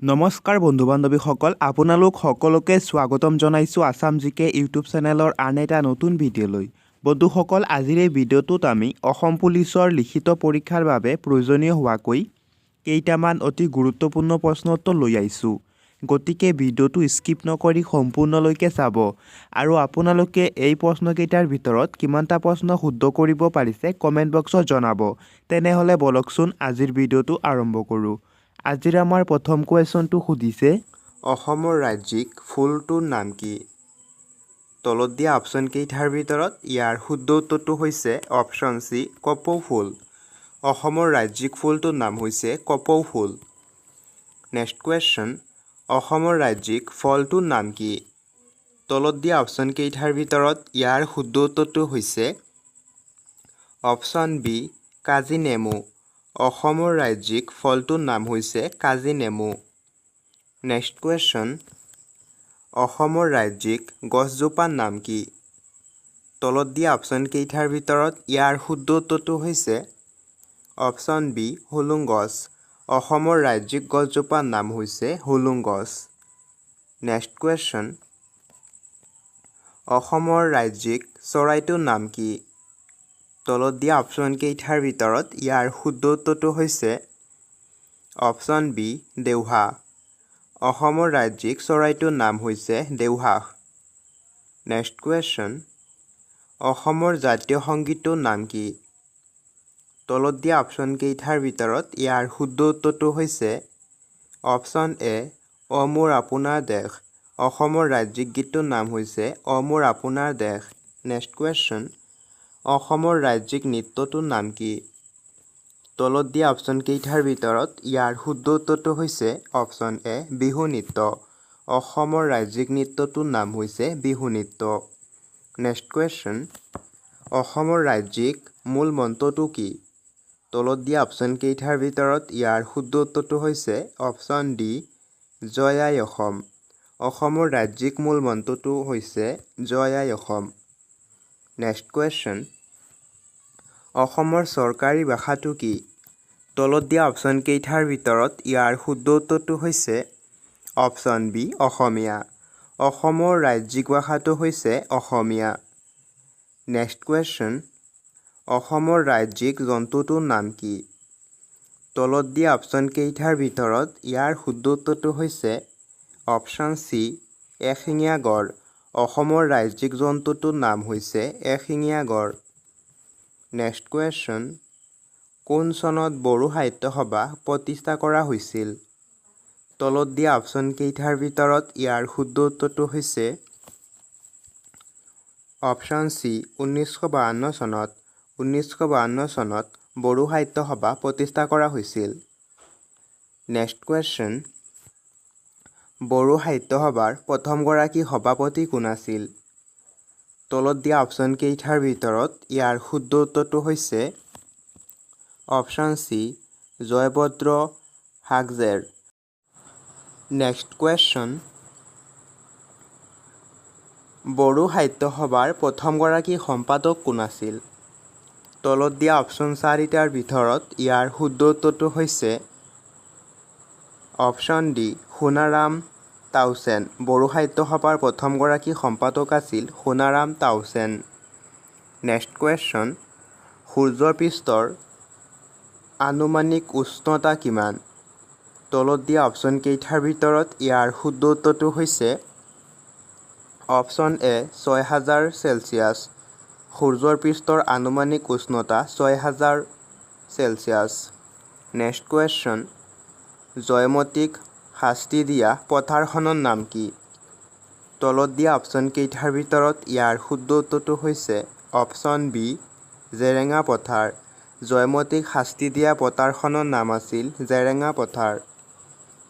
নমস্কাৰ বন্ধু বান্ধৱীসকল, আপোনালোক সকলোকে স্বাগতম জনাইছোঁ আসাম জিকে ইউটিউব চেনেলৰ আন এটা নতুন ভিডিঅ'লৈ। বন্ধুসকল, আজিৰ এই ভিডিঅ'টোত আমি অসম পুলিচৰ লিখিত পৰীক্ষাৰ বাবে প্ৰয়োজনীয় হোৱাকৈ কেইটামান অতি গুৰুত্বপূৰ্ণ প্ৰশ্ন উত্তৰ লৈ আহিছোঁ। গতিকে ভিডিঅ'টো স্কিপ নকৰি সম্পূৰ্ণলৈকে চাব আৰু আপোনালোকে এই প্ৰশ্নকেইটাৰ ভিতৰত কিমানটা প্ৰশ্ন শুদ্ধ কৰিব পাৰিছে কমেণ্ট বক্সত জনাব। তেনেহ'লে বলকচোন আজিৰ ভিডিঅ'টো আৰম্ভ কৰোঁ। আজিৰ আমাৰ প্ৰথম কুৱেশ্যনটো সুধিছে, অসমৰ ৰাজ্যিক ফুলটোৰ নাম কি? তলত দিয়া অপশ্যন কেইটাৰ ভিতৰত ইয়াৰ শুদ্ধ উত্তৰটো হৈছে অপশ্যন চি, কপৌ ফুল। অসমৰ ৰাজ্যিক ফুলটোৰ নাম হৈছে কপৌ ফুল। নেক্সট কুৱেশ্যন, অসমৰ ৰাজ্যিক ফলটোৰ নাম কি? তলত দিয়া অপশ্যন কেইটাৰ ভিতৰত ইয়াৰ শুদ্ধ উত্তৰটো হৈছে অপশ্যন বি, কাজি নেমু। অসমৰ ৰাজ্যিক ফলটোৰ নাম হৈছে কাজি নেমু। নেক্সট কুৱেশ্যন, অসমৰ ৰাজ্যিক গছজোপাৰ নাম কি? তলত দিয়া অপশ্যন কেইটাৰ ভিতৰত ইয়াৰ শুদ্ধ উত্তৰটো হৈছে অপশ্যন বি, হুলুং গছ। অসমৰ ৰাজ্যিক গছজোপাৰ নাম হৈছে হুলুং গছ। নেক্সট কুৱেশ্যন, অসমৰ ৰাজ্যিক চৰাইটোৰ নাম কি? তলত দিয়া অপশ্যন কেইটাৰ ভিতৰত ইয়াৰ শুদ্ধ উত্তৰটো হৈছে অপশ্যন বি, দেওহাঁহ। অসমৰ ৰাজ্যিক চৰাইটোৰ নাম হৈছে দেওহাঁহ। নেক্সট কুৱেশ্যন, অসমৰ জাতীয় সংগীতটোৰ নাম কি? তলত দিয়া অপশ্যন কেইটাৰ ভিতৰত ইয়াৰ শুদ্ধ উত্তৰটো হৈছে অপশ্যন এ, অ মোৰ আপোনাৰ দেশ। অসমৰ ৰাজ্যিক গীতটোৰ নাম হৈছে অ মোৰ আপোনাৰ দেশ। নেক্সট কুৱেশ্যন, অসমৰ ৰাজ্যিক নৃত্যটোৰ নাম কি? তলত দিয়া অপশ্যন কেইটাৰ ভিতৰত ইয়াৰ শুদ্ধ উত্তৰটো হৈছে অপশ্যন এ, বিহু নৃত্য। অসমৰ ৰাজ্যিক নৃত্যটোৰ নাম হৈছে বিহু নৃত্য। নেক্সট কুৱেশ্যন, অসমৰ ৰাজ্যিক মূল মন্ত্ৰটো কি? তলত দিয়া অপশ্যন কেইটাৰ ভিতৰত ইয়াৰ শুদ্ধ উত্তৰটো হৈছে অপশ্যন ডি, জয় আই অসম। অসমৰ ৰাজ্যিক মূল মন্ত্ৰটো হৈছে জয় আই অসম। নেক্সট কুৱেশ্যন, অসমৰ চৰকাৰী ভাষাটো কি? তলত দিয়া অপশ্যন কেইটাৰ ভিতৰত ইয়াৰ শুদ্ধ উত্তৰটো হৈছে অপশ্যন বি, অসমীয়া। অসমৰ ৰাজ্যিক ভাষাটো হৈছে অসমীয়া। নেক্সট কুৱেশ্যন, অসমৰ ৰাজ্যিক জন্তুটোৰ নাম কি? তলত দিয়া অপশ্যন কেইটাৰ ভিতৰত ইয়াৰ শুদ্ধ উত্তৰটো হৈছে অপশ্যন চি, এশিঙীয়া গড়। অসমৰ ৰাজ্যিক জন্তুটোৰ নাম হৈছে এশিঙীয়া গড়। নেক্সট কুৱেশ্যন, কোন চনত বড়ো সাহিত্য সভা প্ৰতিষ্ঠা কৰা হৈছিল? তলত দিয়া অপশ্যন কেইটাৰ ভিতৰত ইয়াৰ শুদ্ধ উত্তৰটো হৈছে অপশ্যন চি, 1952 চনত। 1952 চনত বড়ো সাহিত্য সভা প্ৰতিষ্ঠা কৰা হৈছিল। নেক্সট কুৱেশ্যন, বড়ো সাহিত্য সভাৰ প্ৰথমগৰাকী সভাপতি কোন আছিল? তলত দিয়া অপশ্যন কেইটাৰ ভিতৰত ইয়াৰ শুদ্ধ উত্তৰটো হৈছে option C, Joybhadra হাগজেৰ। Next question, Bodo সাহিত্য সভাৰ প্ৰথমগৰাকী সম্পাদক কোন আছিল? তলত দিয়া অপশ্যন চাৰিটাৰ ভিতৰত ইয়াৰ শুদ্ধ উত্তৰটো হৈছে অপশ্যন ডি, সোণাৰাম তাউচেন। বড়ো সাহিত্য সভাৰ প্ৰথমগৰাকী সম্পাদক আছিল সোণাৰাম তাউচেন। নেক্সট কুৱেশ্যন, সূৰ্যৰ পৃষ্ঠৰ আনুমানিক উষ্ণতা কিমান? তলত দিয়া অপশ্যন কেইটাৰ ভিতৰত ইয়াৰ শুদ্ধ উত্তৰটো হৈছে অপশ্যন এ, 6000 চেলছিয়াছ। সূৰ্যৰ পৃষ্ঠৰ আনুমানিক উষ্ণতা 6000 চেলছিয়াছ। নেক্সট কুৱেশ্যন, জয়মতীক শাস্তি দিয়া পথাৰখনৰ নাম কি? তলত দিয়া অপশ্যন কেইটাৰ ভিতৰত ইয়াৰ শুদ্ধ উত্তৰটো হৈছে অপশ্যন বি, জেৰেঙা পথাৰ। জয়মতীক শাস্তি দিয়া পথাৰখনৰ নাম আছিল জেৰেঙা পথাৰ।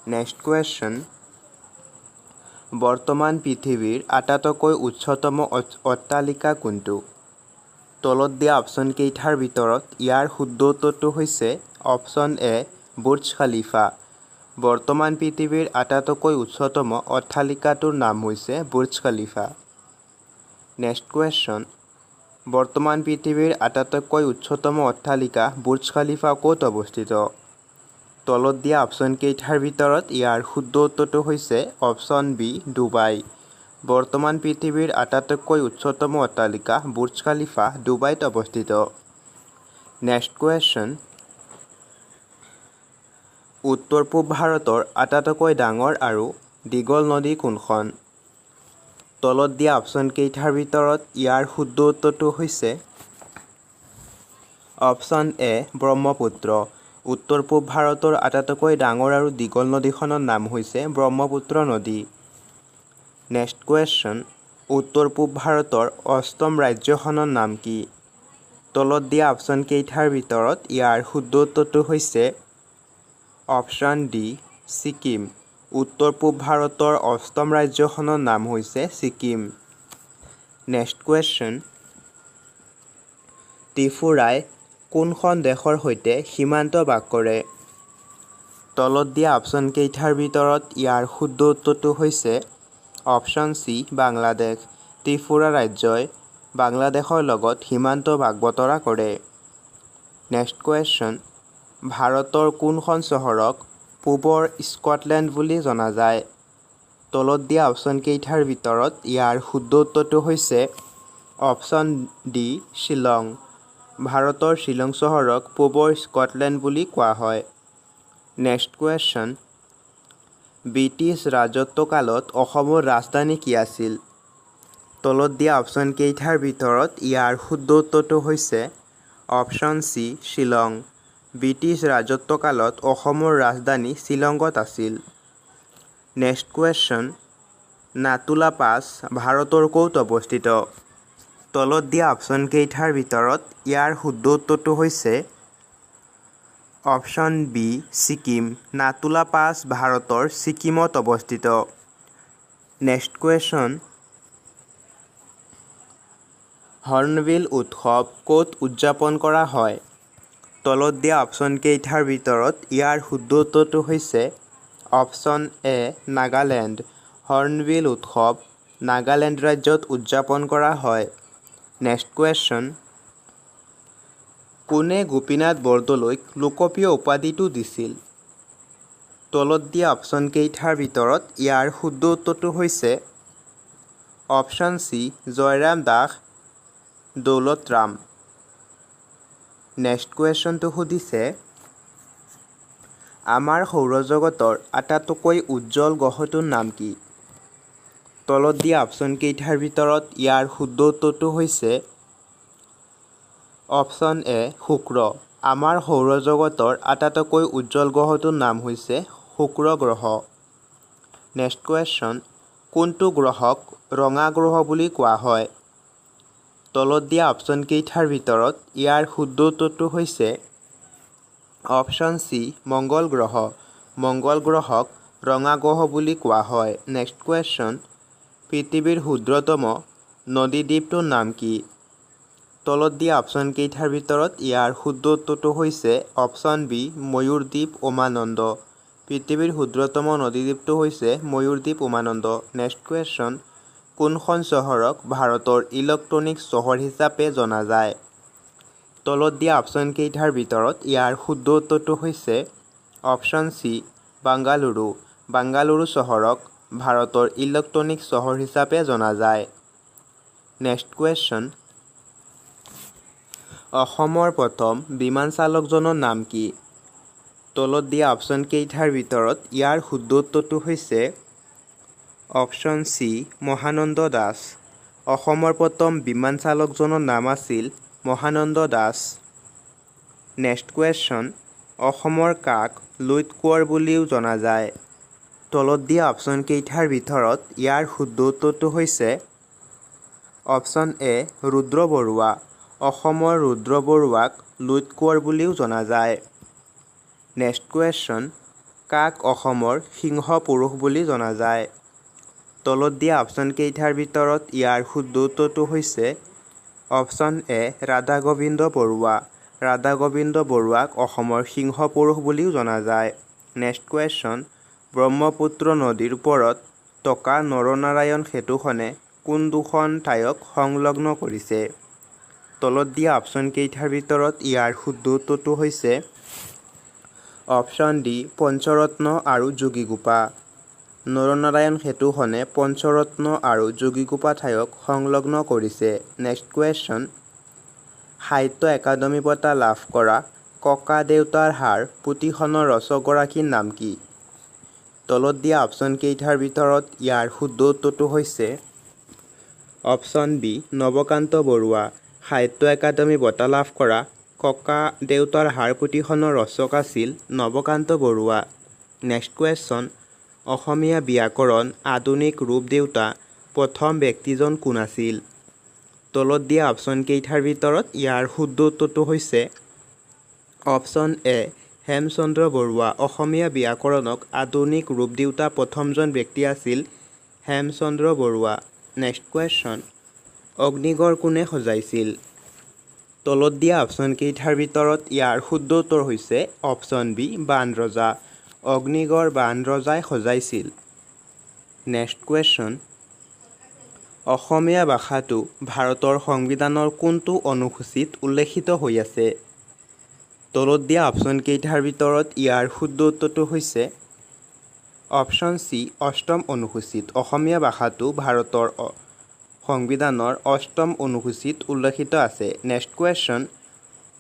নেক্সট কুৱেশ্যন, বৰ্তমান পৃথিৱীৰ আটাইতকৈ উচ্চতম অট্টালিকা কোনটো? তলত দিয়া অপশ্যন কেইটাৰ ভিতৰত ইয়াৰ শুদ্ধ উত্তৰটো হৈছে অপশ্যন এ, বুৰ্জ খালিফা। বৰ্তমান পৃথিৱীৰ আটাইতকৈ উচ্চতম অট্টালিকাটোৰ নাম হৈছে বুৰ্জ খালিফা। নেক্সট কুৱেশ্যন, বৰ্তমান পৃথিৱীৰ আটাইতকৈ উচ্চতম অট্টালিকা বুৰ্জ খালিফা ক'ত অৱস্থিত? তলত দিয়া অপশ্যনকেইটাৰ ভিতৰত ইয়াৰ শুদ্ধ উত্তৰটো হৈছে অপশ্যন বি ডুবাই। বৰ্তমান পৃথিৱীৰ আটাইতকৈ উচ্চতম অট্টালিকা বুৰ্জ খালিফা ডুবাইত অৱস্থিত। নেক্সট কুৱেশ্যন, উত্তৰ পূব ভাৰতৰ আটাইতকৈ ডাঙৰ আৰু দীঘল নদী কোনখন? তলত দিয়া অপশ্যনকেইটাৰ ভিতৰত ইয়াৰ শুদ্ধ উত্তৰটো হৈছে অপশ্যন এ ব্ৰহ্মপুত্ৰ। উত্তৰ পূব ভাৰতৰ আটাইতকৈ ডাঙৰ আৰু দীঘল নদীখনৰ নাম হৈছে ব্ৰহ্মপুত্ৰ নদী। নেক্সট কুৱেশ্যন, উত্তৰ পূব ভাৰতৰ অষ্টম ৰাজ্যখনৰ নাম কি? তলত দিয়া অপশ্যনকেইটাৰ ভিতৰত ইয়াৰ শুদ্ধ উত্তৰটো হৈছে অপশ্যন ডি ছিকিম। উত্তৰ পূব ভাৰতৰ অষ্টম ৰাজ্যখনৰ নাম হৈছে ছিকিম। নেক্সট কুৱেশ্যন, ত্ৰিপুৰাই কোনখন দেশৰ সৈতে সীমান্ত ভাগ কৰে? তলত দিয়া অপশ্যনকেইটাৰ ভিতৰত ইয়াৰ শুদ্ধ উত্তৰটো হৈছে অপশ্যন চি বাংলাদেশ। ত্ৰিপুৰা ৰাজ্যই বাংলাদেশৰ লগত সীমান্ত ভাগ বতৰা কৰে। নেক্সট কুৱেশ্যন, ভাৰতৰ কোনখন চহৰক পূবৰ স্কটলেণ্ড বুলি জনা যায়? তলত দিয়া অপশ্যনকেইটাৰ ভিতৰত ইয়াৰ শুদ্ধ উত্তৰটো হৈছে অপশ্যন ডি শ্বিলং। ভাৰতৰ শ্বিলং চহৰক পূবৰ স্কটলেণ্ড বুলি কোৱা হয়। নেক্সট কুৱেশ্যন, ব্ৰিটিছ ৰাজত্বকালত অসমৰ ৰাজধানী কি আছিল? তলত দিয়া অপশ্যনকেইটাৰ ভিতৰত ইয়াৰ শুদ্ধ উত্তৰটো হৈছে অপশ্যন চি শ্বিলং। ব্ৰিটিছ ৰাজত্বকালত অসমৰ ৰাজধানী শ্বিলঙত আছিল। নেক্সট কুৱেশ্যন, নাতুলা পাছ ভাৰতৰ ক'ত অৱস্থিত? তলত দিয়া অপশ্যনকেইটাৰ ভিতৰত ইয়াৰ শুদ্ধ উত্তৰটো হৈছে অপশ্যন বি ছিকিম। নাতুলা পাছ ভাৰতৰ ছিকিমত অৱস্থিত। নেক্সট কুৱেশ্যন, হৰ্ণবিল উৎসৱ ক'ত উদযাপন কৰা হয়? তলত দিয়া অপশ্যনকেইটাৰ ভিতৰত ইয়াৰ শুদ্ধ উত্তৰটো হৈছে অপশ্যন এ নাগালেণ্ড। হৰ্ণবিল উৎসৱ নাগালেণ্ড ৰাজ্যত উদযাপন কৰা হয়। নেক্সট কুৱেশ্যন, কোনে গোপীনাথ বৰদলৈক লোকপ্ৰিয় উপাধিটো দিছিল? তলত দিয়া অপশ্যনকেইটাৰ ভিতৰত ইয়াৰ শুদ্ধ উত্তৰটো হৈছে অপশ্যন চি জয়ৰাম দাস দৌলত ৰাম। নেক্সট কুৱেশ্যনটো সুধিছে, আমাৰ সৌৰজগতৰ আটাইতকৈ উজ্জ্বল গ্ৰহটোৰ নাম কি? তলত দিয়া অপশ্যনকেইটাৰ ভিতৰত ইয়াৰ শুদ্ধ উত্তৰটো হৈছে অপশ্যন এ শুক্ৰ। আমাৰ সৌৰজগতৰ আটাইতকৈ উজ্জ্বল গ্ৰহটোৰ নাম হৈছে শুক্ৰ গ্ৰহ। নেক্সট কুৱেশ্যন, কোনটো গ্ৰহক ৰঙা গ্ৰহ বুলি কোৱা হয়? তলত দিয়া অপশ্যনকেইটাৰ ভিতৰত ইয়াৰ শুদ্ধ উত্তৰটো হৈছে অপশ্যন চি মংগল গ্ৰহ। মংগল গ্ৰহক ৰঙা গ্ৰহ বুলি কোৱা হয়। নেক্সট কুৱেশ্যন, পৃথিৱীৰ ক্ষুদ্ৰতম নদীদ্বীপটোৰ নাম কি? তলত দিয়া অপশ্যনকেইটাৰ ভিতৰত ইয়াৰ শুদ্ধ উত্তৰটো হৈছে অপশ্যন বি ময়ূৰদ্বীপ উমানন্দ। পৃথিৱীৰ ক্ষুদ্ৰতম নদীদ্বীপটো হৈছে ময়ূৰদ্বীপ উমানন্দ। নেক্সট কুৱেশ্যন, কোনখন চহৰক ভাৰতৰ ইলেক্ট্ৰনিক চহৰ হিচাপে জনা যায়? তলত দিয়া অপশ্যনকেইটাৰ ভিতৰত ইয়াৰ শুদ্ধ উত্তৰটো হৈছে অপশ্যন চি বাংগালুৰু। বাংগালুৰু চহৰক ভাৰতৰ ইলেক্ট্ৰনিক চহৰ হিচাপে জনা যায়। নেক্সট কুৱেশ্যন, অসমৰ প্ৰথম বিমান চালকজনৰ নাম কি? তলত দিয়া অপশ্যনকেইটাৰ ভিতৰত ইয়াৰ শুদ্ধ উত্তৰটো হৈছে অপশ্যন চি মহানন্দ দাস। অসমৰ প্ৰথম বিমান চালকজনৰ নাম আছিল মহানন্দ দাস। নেক্সট কুৱেশ্যন, অসমৰ কাক লুইত কোঁৱৰ বুলিও জনা যায়? তলত দিয়া অপশ্যনকেইটাৰ ভিতৰত ইয়াৰ শুদ্ধ উত্তৰটো হৈছে অপশ্যন এ ৰুদ্ৰ বৰুৱা। অসমৰ ৰুদ্ৰ বৰুৱাক লুইত কোঁৱৰ বুলিও জনা যায়। নেক্সট কুৱেশ্যন, কাক অসমৰ সিংহ পুৰুষ বুলি জনা যায়? তলত দিয়া অপশ্যনকেইটাৰ ভিতৰত ইয়াৰ শুদ্ধ উত্তৰটো হৈছে অপশ্যন এ ৰাধা গোবিন্দ বৰুৱা। ৰাধা গোবিন্দ বৰুৱাক অসমৰ সিংহ পুৰুষ বুলিও জনা যায়। নেক্সট কুৱেশ্যন, ব্ৰহ্মপুত্ৰ নদীৰ ওপৰত থকা নৰনাৰায়ণ সেতুখনে কোন দুখন ঠাইক সংলগ্ন কৰিছে? তলত দিয়া অপশ্যনকেইটাৰ ভিতৰত ইয়াৰ শুদ্ধ উত্তৰটো হৈছে অপশ্যন ডি পঞ্চৰত্ন আৰু যোগীঘোপা। নৰনাৰায়ণ সেতুখনে পঞ্চৰত্ন আৰু যোগীঘোপা ঠাইক সংলগ্ন কৰিছে। নেক্সট কুৱেশ্যন, সাহিত্য একাডেমী বঁটা লাভ কৰা ককা দেউতাৰ হাড় পুথিখনৰ ৰচকগৰাকীৰ নাম কি? তলত দিয়া অপশ্যন কেইটাৰ ভিতৰত ইয়াৰ শুদ্ধ উত্তৰটো হৈছে অপশ্যন বি নৱকান্ত বৰুৱা। সাহিত্য একাডেমী বঁটা লাভ কৰা ককা দেউতাৰ হাড় পুথিখনৰ ৰচক আছিল নৱকান্ত বৰুৱা। নেক্সট কুৱেশ্যন, অসমীয়া ব্যাকৰণ আধুনিক ৰূপ দেউতা প্ৰথম ব্যক্তিজন কোন আছিল? তলত দিয়া অপশ্যন কেইটাৰ ভিতৰত ইয়াৰ শুদ্ধ উত্তৰটো হৈছে অপশ্যন এ হেমচন্দ্ৰ বৰুৱা। অসমীয়া ব্যাকৰণক আধুনিক ৰূপ দিওঁতা প্ৰথমজন ব্যক্তি আছিল হেমচন্দ্ৰ বৰুৱা। নেক্সট কুৱেশ্যন, অগ্নিগড় কোনে সজাইছিল? তলত দিয়া অপশ্যন কেইটাৰ ভিতৰত ইয়াৰ শুদ্ধ উত্তৰ হৈছে অপশ্যন বি বাণৰজা। অগ্নিগড় বাণৰজাই সজাইছিল। নেক্সট কুৱেশ্যন, অসমীয়া ভাষাটো ভাৰতৰ সংবিধানৰ কোনটো অনুসূচীত উল্লেখিত হৈ আছে? তলত দিয়া অপশ্যন কেইটাৰ ভিতৰত ইয়াৰ শুদ্ধ উত্তৰটো হৈছে অপশ্যন চি অষ্টম অনুসূচীত। অসমীয়া ভাষাটো ভাৰতৰ সংবিধানৰ অষ্টম অনুসূচীত উল্লেখিত আছে। নেক্সট কুৱেশ্যন,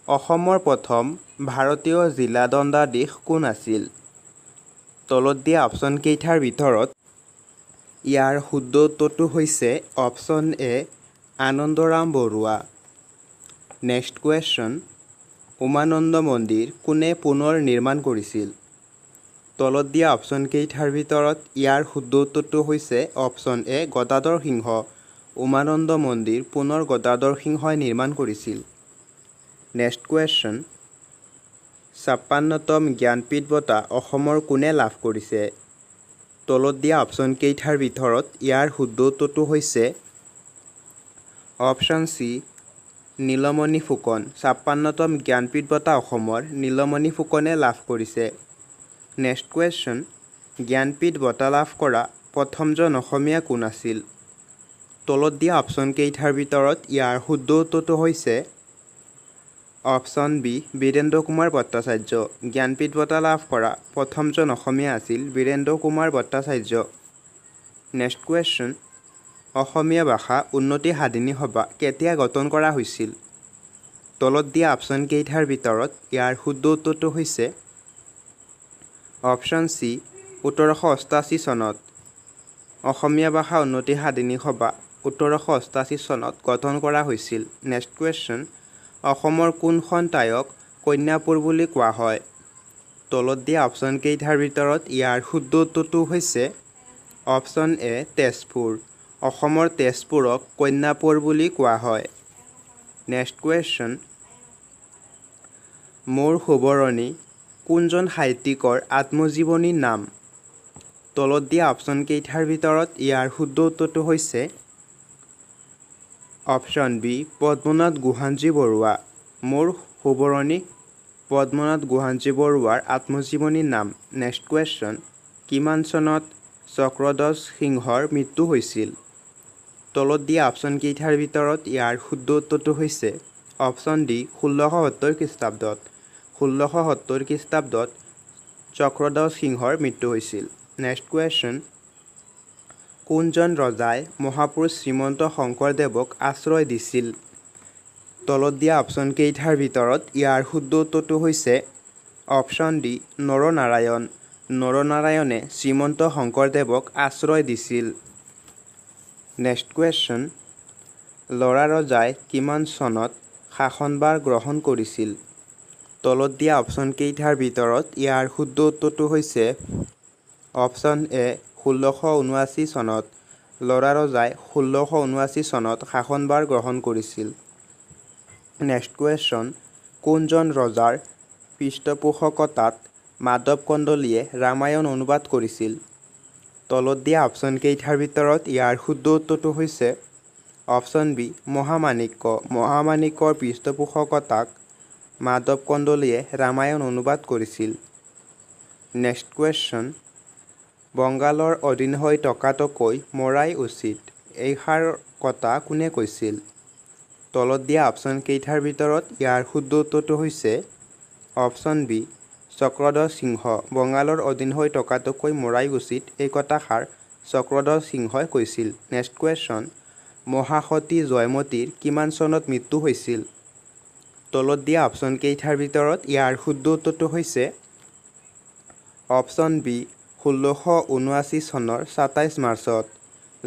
অসমৰ প্ৰথম ভাৰতীয় জিলা দণ্ডাধীশ কোন আছিল? তলত দিয়া অপশ্যন কেইটাৰ ভিতৰত ইয়াৰ শুদ্ধ উত্তৰটো হৈছে option A Anandaram Baruah. Next question, Umananda মন্দিৰ কোনে পুনৰ নিৰ্মাণ কৰিছিল? তলত দিয়া অপশ্যন কেইটাৰ ভিতৰত ইয়াৰ শুদ্ধ উত্তৰটো হৈছে অপশ্যন এ গদাধৰ সিংহ। উমানন্দ মন্দিৰ পুনৰ গদাধৰ সিংহই নিৰ্মাণ কৰিছিল। নেক্সট কুৱেশ্যন, ৫৬তম জ্ঞানপীঠ বঁটা অসমৰ কোনে লাভ কৰিছে? তলত দিয়া অপশ্যন কেইটাৰ ভিতৰত ইয়াৰ শুদ্ধ উত্তৰটো হৈছে অপশ্যন চি নীলমণি ফুকন। ৫৬তম জ্ঞানপীঠ বঁটা অসমৰ নীলমণি ফুকনে লাভ কৰিছে। নেক্সট কুৱেশ্যন, জ্ঞানপীঠ বঁটা লাভ কৰা প্ৰথমজন অসমীয়া কোন আছিল? তলত দিয়া অপশ্যন কেইটাৰ ভিতৰত ইয়াৰ শুদ্ধ উত্তৰটো হৈছে অপশ্যন বি বীৰেন্দ্ৰ কুমাৰ ভট্টাচাৰ্য। জ্ঞানপীঠ বঁটা লাভ কৰা প্ৰথমজন অসমীয়া আছিল বীৰেন্দ্ৰ কুমাৰ ভট্টাচাৰ্য। নেক্সট কুৱেশ্যন, অসমীয়া ভাষা উন্নতি সাধিনী সভা কেতিয়া গঠন কৰা হৈছিল? তলত দিয়া অপশ্যন কেইটাৰ ভিতৰত ইয়াৰ শুদ্ধ উত্তৰটো হৈছে অপশ্যন চি ১৮৮৮ চনত। অসমীয়া ভাষা উন্নতি সাধিনী সভা ১৮৮৮ চনত গঠন কৰা হৈছিল। নেক্সট কুৱেশ্যন, অসমৰ কোনখন ঠাইক কন্যাপুৰ বুলি কোৱা হয়? তলত দিয়া অপশ্যন কেইটাৰ ভিতৰত ইয়াৰ শুদ্ধ উত্তৰটো হৈছে অপশ্যন এ তেজপুৰ। অসমৰ তেজপুৰক কন্যাপুৰ বুলি কোৱা হয়। নেক্সট কুৱেশ্যন, মোৰ সোৱৰণী কোনজন সাহিত্যিকৰ আত্মজীৱনীৰ নাম? তলত দিয়া অপশ্যন কেইটাৰ ভিতৰত ইয়াৰ শুদ্ধ উত্তৰটো হৈছে অপশ্যন বি পদ্মনাথ গোহাঞি বৰুৱা। মোৰ সোৱৰণী পদ্মনাথ গোহাঞি বৰুৱাৰ আত্মজীৱনীৰ নাম। নেক্সট কুৱেশ্যন, কিমান চনত চক্ৰধ্বজ সিংহৰ মৃত্যু হৈছিল? তলত দিয়া অপশ্যন কেইটাৰ ভিতৰত ইয়াৰ শুদ্ধ উত্তৰটো হৈছে অপশ্যন ডি ১৬৭০ খ্ৰীষ্টাব্দত। ১৬৭০ খ্ৰীষ্টাব্দত চক্ৰধ্বজ সিংহৰ মৃত্যু হৈছিল। নেক্সট কুৱেশ্যন, কোনজন ৰজাই মহাপুৰুষ শ্ৰীমন্ত শংকৰদেৱক আশ্ৰয় দিছিল? তলত দিয়া অপশ্যন কেইটাৰ ভিতৰত ইয়াৰ শুদ্ধ উত্তৰটো হৈছে অপশ্যন ডি নৰনাৰায়ণ। নৰনাৰায়ণে শ্ৰীমন্ত শংকৰদেৱক আশ্ৰয় দিছিল। নেক্সট কুৱেশ্যন, ল'ৰাৰজাই কিমান চনত শাসনভাৰ গ্ৰহণ কৰিছিল? তলত দিয়া অপশ্যন কেইটাৰ ভিতৰত ইয়াৰ শুদ্ধ উত্তৰটো হৈছে অপশ্যন এ ১৬৭৯ চনত। ল'ৰাৰজাই ১৬৭৯ চনত শাসনভাৰ গ্ৰহণ কৰিছিল। নেক্সট কুৱেশ্যন, কোনজন ৰজাৰ পৃষ্ঠপোষকতাত মাধৱ কন্দলীয়ে ৰামায়ণ অনুবাদ কৰিছিল? তলত দিয়া অপশ্যন কেইটাৰ ভিতৰত ইয়াৰ শুদ্ধ উত্তৰটো হৈছে অপশ্যন বি মহামাণিক্য। মহামাণিক্যৰ পৃষ্ঠপোষকতাত মাধৱ কন্দলীয়ে ৰামায়ণ অনুবাদ কৰিছিল। নেক্সট কুৱেশ্যন, বংগালৰ অধীন হৈ থকাটোকৈ মৰাই উচিত এইষাৰ কথা কোনে কৈছিল? তলত দিয়া অপশ্যন কেইটাৰ ভিতৰত ইয়াৰ শুদ্ধ উত্তৰটো হৈছে অপশ্যন বি চক্ৰধৰ সিংহ বঙালৰ অধীন হৈ টকাটোকৈ মৰাই উচিত এই কথাষাৰ চক্ৰধৰ সিংহই কৈছিল। নেক্সট কুৱেশ্যন মহাসতী জয়মতীৰ কিমান চনত মৃত্যু হৈছিল? তলত দিয়া অপশ্যন কেইটাৰ ভিতৰত ইয়াৰ শুদ্ধ উত্তৰটো হৈছে অপশ্যন বি 1679 চনৰ 27 মাৰ্চত।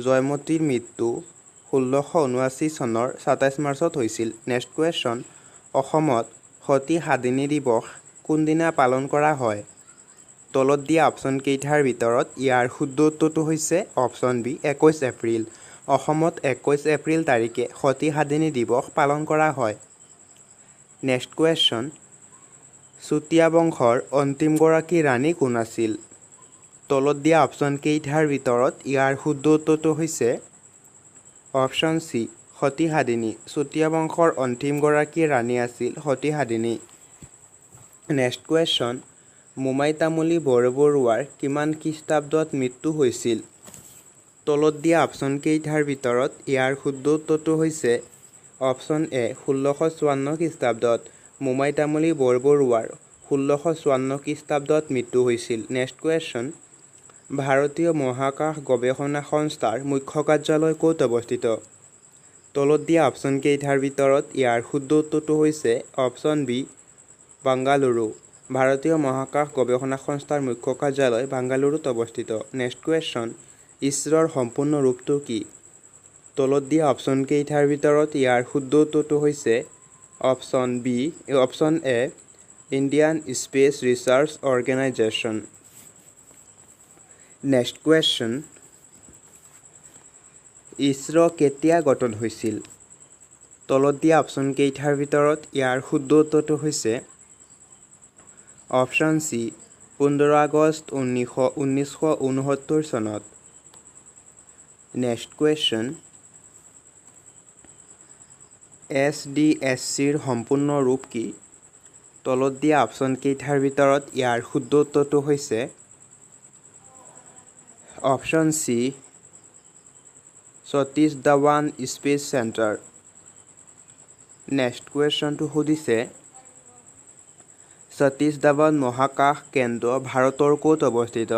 জয়মতীৰ মৃত্যু 1679 চনৰ 27 মাৰ্চত হৈছিল। নেক্সট কুৱেশ্যন অসমত সতী সাধিনী দিৱস কোনদিনা পালন কৰা হয়? তলত দিয়া অপশ্যন কেইটাৰ ভিতৰত ইয়াৰ শুদ্ধ উত্তৰটো হৈছে অপশ্যন বি 21 এপ্ৰিল। অসমত 21 এপ্ৰিল তাৰিখে সতী সাধিনী দিৱস পালন কৰা হয়। নেক্সট কুৱেশ্যন চুতীয়া বংশৰ অন্তিমগৰাকী ৰাণী কোন আছিল? তলত দিয়া অপশ্যন কেইটাৰ ভিতৰত ইয়াৰ শুদ্ধ উত্তৰটো হৈছে অপশ্যন চি সতী সাধিনী। চুতীয়া বংশৰ অন্তিমগৰাকী ৰাণী আছিল সতী সাধিনী। নেক্সট কুৱেশ্যন মোমাই তামুলী বৰবৰুৱাৰ কিমান খ্ৰীষ্টাব্দত মৃত্যু হৈছিল? তলত দিয়া অপশ্যন কেইটাৰ ভিতৰত ইয়াৰ শুদ্ধ উত্তৰটো হৈছে অপশ্যন এ 1654 খ্ৰীষ্টাব্দত। মোমাই তামুলী বৰবৰুৱাৰ 1654 খ্ৰীষ্টাব্দত মৃত্যু হৈছিল। নেক্সট কুৱেশ্যন ভাৰতীয় মহাকাশ গৱেষণা সংস্থাৰ মুখ্য কাৰ্যালয় ক'ত অৱস্থিত? তলত দিয়া অপশ্যন কেইটাৰ ভিতৰত ইয়াৰ শুদ্ধ উত্তৰটো হৈছে অপশ্যন বি বাংগালুৰু। ভাৰতীয় মহাকাশ গৱেষণা সংস্থাৰ মুখ্য কাৰ্যালয় বাংগালুৰুত অৱস্থিত। নেক্সট কুৱেশ্যন ইছৰোৰ সম্পূৰ্ণ ৰূপটো কি? তলত দিয়া অপশ্যন কেইটাৰ ভিতৰত ইয়াৰ শুদ্ধ উত্তৰটো হৈছে অপশ্যন এ Indian space research organisation. Next question ISRO কেতিয়া গঠন হৈছিল? তলত দিয়া অপশ্যন কেইটাৰ ভিতৰত ইয়াৰ শুদ্ধ উত্তৰটো হৈছে অপশ্যন চি 15 আগষ্ট 1969 চনত। নেক্সট কুৱেশ্যন SDSCৰ সম্পূৰ্ণ ৰূপ কি? তলত দিয়া অপশ্যন কেইটাৰ ভিতৰত ইয়াৰ শুদ্ধ উত্তৰটো হৈছে option C Satish Dhawan space centre. Next কুৱেশ্যনটো সুধিছে সতীশ ধাৱান মহাকাশ কেন্দ্ৰ ভাৰতৰ ক'ত অৱস্থিত?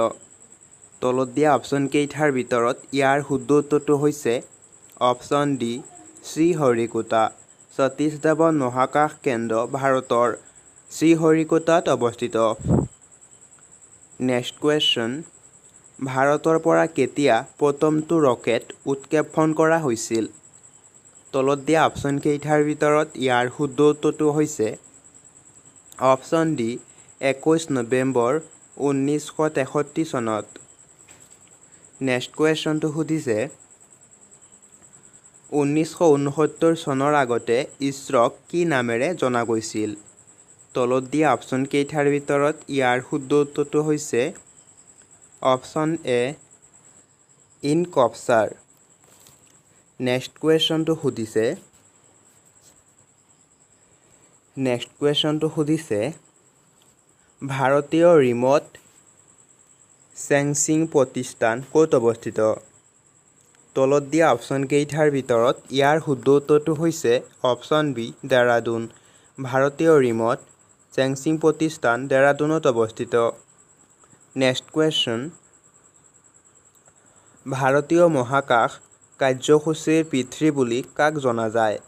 তলত দিয়া অপশ্যন কেইটাৰ ভিতৰত ইয়াৰ শুদ্ধ উত্তৰটো হৈছে অপশ্যন ডি শ্ৰীহৰিকোটা। সতীশ ধাৱান মহাকাশ কেন্দ্ৰ ভাৰতৰ শ্ৰীহৰিকোটাত অৱস্থিত। নেক্সট কুৱেশ্যন ভাৰতৰ পৰা কেতিয়া প্ৰথমটো ৰকেট উৎক্ষেপণ কৰা হৈছিল? তলত দিয়া অপশ্যন কেইটাৰ ভিতৰত ইয়াৰ শুদ্ধ উত্তৰটো হৈছে অপশ্যন ডি 21 নৱেম্বৰ 1963 চনত। নেক্সট কুৱেশ্যনটো সুধিছে 1969 চনৰ আগতে ইছৰক কি নামেৰে জনা গৈছিল? তলত দিয়া অপশ্যন কেইটাৰ ভিতৰত ইয়াৰ শুদ্ধ উত্তৰটো হৈছে অপশ্যন এ ইনকপচাৰ। নেক্সট কুৱেশ্যনটো সুধিছে ভাৰতীয় ৰিম'ট সেন্সিং প্ৰতিষ্ঠান ক'ত অৱস্থিত? তলত দিয়া অপশ্যন কেইটাৰ ভিতৰত ইয়াৰ শুদ্ধ উত্তৰটো হৈছে অপশ্যন বি দেৰাডুন। ভাৰতীয় ৰিম'ট সেন্সিং প্ৰতিষ্ঠান দেৰাডুনত অৱস্থিত। নেক্সট কুৱেশ্যন ভাৰতীয় মহাকাশ কাৰ্যসূচীৰ পিতৃ বুলি কাক জনা যায়?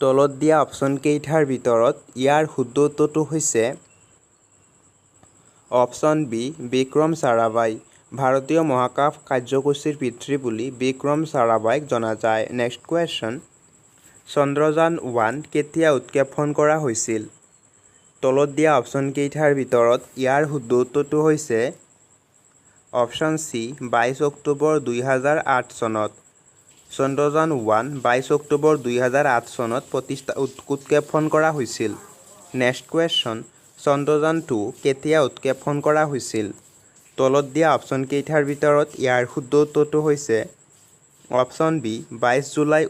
তলত দিয়া অপশ্যন কেইটাৰ ভিতৰত ইয়াৰ শুদ্ধ উত্তৰটো হৈছে অপশ্যন বি বিক্ৰম সাৰাভাই। ভাৰতীয় মহাকাশ কাৰ্যসূচীৰ পিতৃ বুলি বিক্ৰম সাৰাভাইক জনা যায়। নেক্সট কুৱেশ্যন চন্দ্ৰযান 1 কেতিয়া উৎক্ষেপণ কৰা হৈছিল? তলত দিয়া অপশ্যন কেইটাৰ ভিতৰত ইয়াৰ শুদ্ধ উত্তৰটো হৈছে অপশ্যন চি 22 অক্টোবৰ 2008 চনত। চন্দ্ৰযান 1 22 অক্টোবৰ 2008 চনত উৎক্ষেপণ কৰা হৈছিল। নেক্সট কুৱেশ্যন চন্দ্ৰযান 2 কেতিয়া উৎক্ষেপণ কৰা হৈছিল? তলত দিয়া অপশ্যন কেইটাৰ ভিতৰত ইয়াৰ শুদ্ধ উত্তৰটো হৈছে অপশ্যন বি 22 জুলাই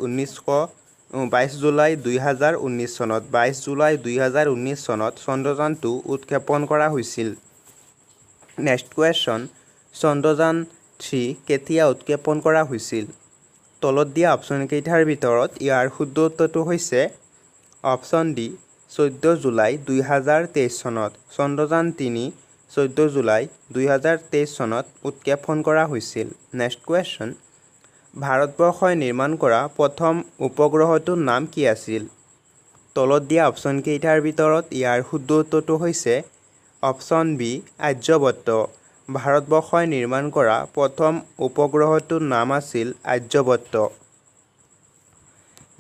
2019 চনত। 22 জুলাই 2019 চনত চন্দ্ৰযান 2 উৎক্ষেপণ কৰা হৈছিল। নেক্সট কুৱেশ্যন চন্দ্ৰযান 3 কেতিয়া উৎক্ষেপণ কৰা হৈছিল? তলত দিয়া অপশ্যন কেইটাৰ ভিতৰত ইয়াৰ শুদ্ধ উত্তৰটো হৈছে অপশ্যন ডি 14 জুলাই 2023 চনত, চন্দ্ৰযান 3 14 জুলাই 2023 চনত উৎক্ষেপণ কৰা হৈছিল। নেক্সট কুৱেশ্যন, ভাৰতবৰ্ষই নিৰ্মাণ কৰা প্ৰথম উপগ্ৰহটোৰ নাম কি আছিল? তলত দিয়া অপশ্যন কেইটাৰ ভিতৰত ইয়াৰ শুদ্ধ উত্তৰটো হৈছে অপশ্যন বি আৰ্যভট্ট। ভাৰতবৰ্ষই নিৰ্মাণ কৰা প্ৰথম উপগ্ৰহটোৰ নাম আছিল আৰ্যভট্ট।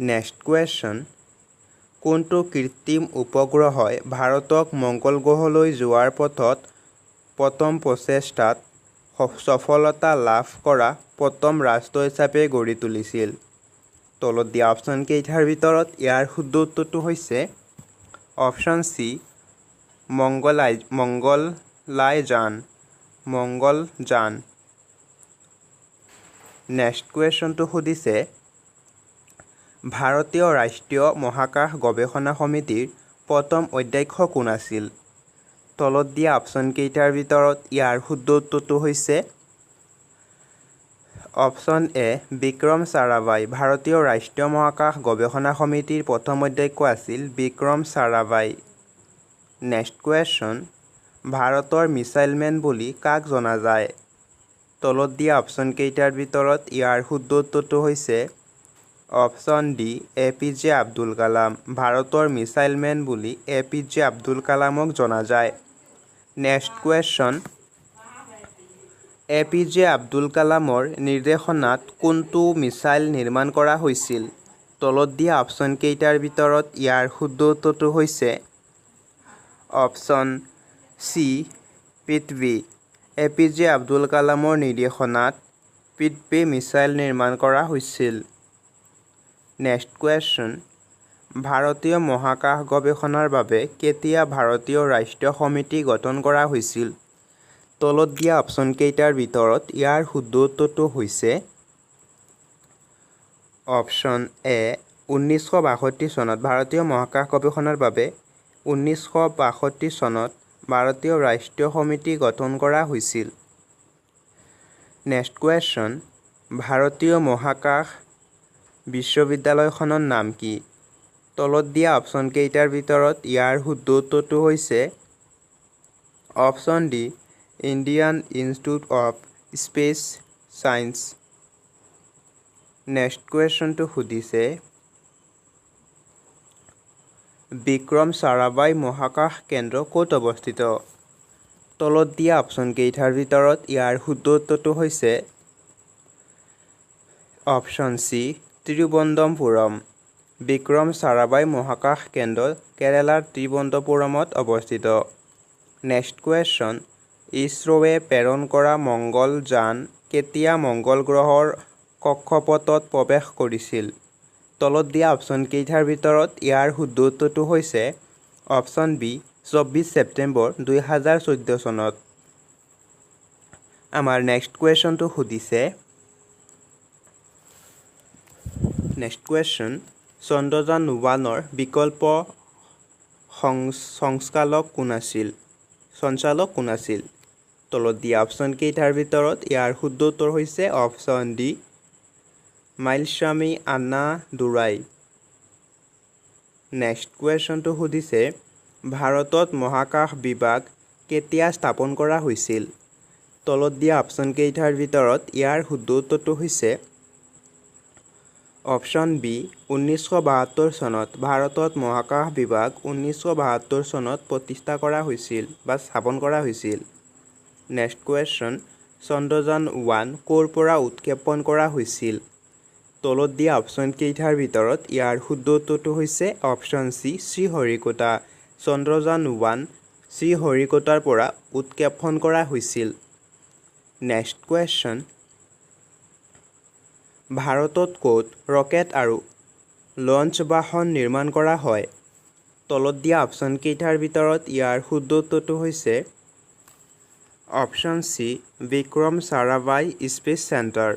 নেক্সট কুৱেশ্যন, কোনটো কৃত্ৰিম উপগ্ৰহই ভাৰতক মংগল গ্ৰহলৈ যোৱাৰ পথত প্ৰথম প্ৰচেষ্টাত সফলতা লাভ কৰা প্ৰথম ৰাষ্ট্ৰ হিচাপে গঢ়ি তুলিছিল? তলত দিয়া অপশ্যন কেইটাৰ ভিতৰত ইয়াৰ শুদ্ধ উত্তৰটো হৈছে অপশ্যন চি মংগলযান। নেক্সট কুৱেশ্যনটো সুধিছে, ভাৰতীয় ৰাষ্ট্ৰীয় মহাকাশ গৱেষণা সমিতিৰ প্ৰথম অধ্যক্ষ কোন আছিল? তলত দিয়া অপশ্যন কেইটাৰ ভিতৰত ইয়াৰ শুদ্ধ উত্তৰটো হৈছে অপশ্যন এ বিক্ৰম সাৰাভাই। ভাৰতীয় ৰাষ্ট্ৰীয় মহাকাশ গৱেষণা সমিতিৰ প্ৰথম অধ্যক্ষ আছিল বিক্ৰম সাৰাভাই। নেক্সট কুৱেশ্যন, ভাৰতৰ মিছাইল মেন বুলি কাক জনা যায়? তলত দিয়া অপশ্যন কেইটাৰ ভিতৰত ইয়াৰ শুদ্ধ উত্তৰটো হৈছে option D APJ Abdul Kalam. ভাৰতৰ মিছাইল মেন বুলি APJ আব্দুল কালামক জনা যায়। নেক্সট কুৱেশ্যন, APJ আব্দুল কালামৰ নিৰ্দেশনাত কোনটো মিছাইল নিৰ্মাণ কৰা হৈছিল? তলত দিয়া অপশ্যন কেইটাৰ ভিতৰত ইয়াৰ শুদ্ধ উত্তৰটো হৈছে option C Prithvi. APJ Abdul কালামৰ নিৰ্দেশনাত পৃথ্বী মিছাইল নিৰ্মাণ কৰা হৈছিল। নেক্সট কুৱেশ্যন, ভাৰতীয় মহাকাশ গৱেষণাৰ বাবে কেতিয়া ভাৰতীয় ৰাষ্ট্ৰীয় সমিতি গঠন কৰা হৈছিল? তলত দিয়া অপশ্যন কেইটাৰ ভিতৰত ইয়াৰ শুদ্ধ উত্তৰটো হৈছে অপশ্যন এ 1962 চনত। ভাৰতীয় মহাকাশ গৱেষণাৰ বাবে 1962 চনত ভাৰতীয় ৰাষ্ট্ৰীয় সমিতি গঠন কৰা হৈছিল। নেক্সট কুৱেশ্যন, ভাৰতীয় মহাকাশ বিশ্ববিদ্যালয়খনৰ নাম কি? তলত দিয়া অপশ্যন কেইটাৰ ভিতৰত ইয়াৰ শুদ্ধ উত্তৰটো হৈছে option D Indian Institute of Space Science. Next কুৱেশ্যনটো সুধিছে, বিক্ৰম সাৰাভাই মহাকাশ কেন্দ্ৰ ক'ত অৱস্থিত? তলত দিয়া অপশ্যন কেইটাৰ ভিতৰত ইয়াৰ শুদ্ধ উত্তৰটো হৈছে অপশ্যন চি তিৰুৱনন্তপুৰম। বিক্ৰম সাৰাভাই মহাকাশ কেন্দ্ৰ কেৰালাৰ তিৰুৱনন্তপুৰমত অৱস্থিত। নেক্সট কুৱেশ্যন, ইছৰোৱে প্ৰেৰণ কৰা মংগলযান কেতিয়া মংগল গ্ৰহৰ কক্ষপথত প্ৰৱেশ কৰিছিল? তলত দিয়া অপশ্যন কেইটাৰ ভিতৰত ইয়াৰ শুদ্ধ উত্তৰটো হৈছে অপশ্যন বি 24 ছেপ্টেম্বৰ 2014 চনত। আমাৰ নেক্সট কুৱেশ্যনটো সুধিছে, নেক্সট কুৱেশ্যন, চন্দ্ৰযান 1ৰ বিকল্প সঞ্চালক কোন আছিল? তলত দিয়া অপশ্যন কেইটাৰ ভিতৰত ইয়াৰ শুদ্ধ উত্তৰ হৈছে option D Mylswamy Annadurai. Next কুৱেশ্যনটো সুধিছে, ভাৰতত মহাকাশ বিভাগ কেতিয়া স্থাপন কৰা হৈছিল? তলত দিয়া অপশ্যন কেইটাৰ ভিতৰত ইয়াৰ শুদ্ধ উত্তৰটো হৈছে অপশ্যন বি 1972 চনত। ভাৰতত মহাকাশ বিভাগ 1972 চনত প্ৰতিষ্ঠা কৰা হৈছিল বা স্থাপন কৰা হৈছিল। নেক্সট কুৱেশ্যন, চন্দ্ৰযান 1 ক'ৰ পৰা উৎক্ষেপণ কৰা হৈছিল? তলত দিয়া অপশ্যন কেইটাৰ ভিতৰত ইয়াৰ শুদ্ধ উত্তৰটো হৈছে অপশ্যন চি শ্ৰীহৰিকোটা। চন্দ্ৰযান 1 শ্ৰীহৰিকোটাৰ পৰা উৎক্ষেপণ কৰা হৈছিল। নেক্সট কুৱেশ্যন, ভাৰতত ক'ত ৰকেট আৰু লঞ্চ বাহন নিৰ্মাণ কৰা হয়? তলত দিয়া অপশ্যন কেইটাৰ ভিতৰত ইয়াৰ শুদ্ধ উত্তৰটো হৈছে option C Vikram Sarabhai space centre.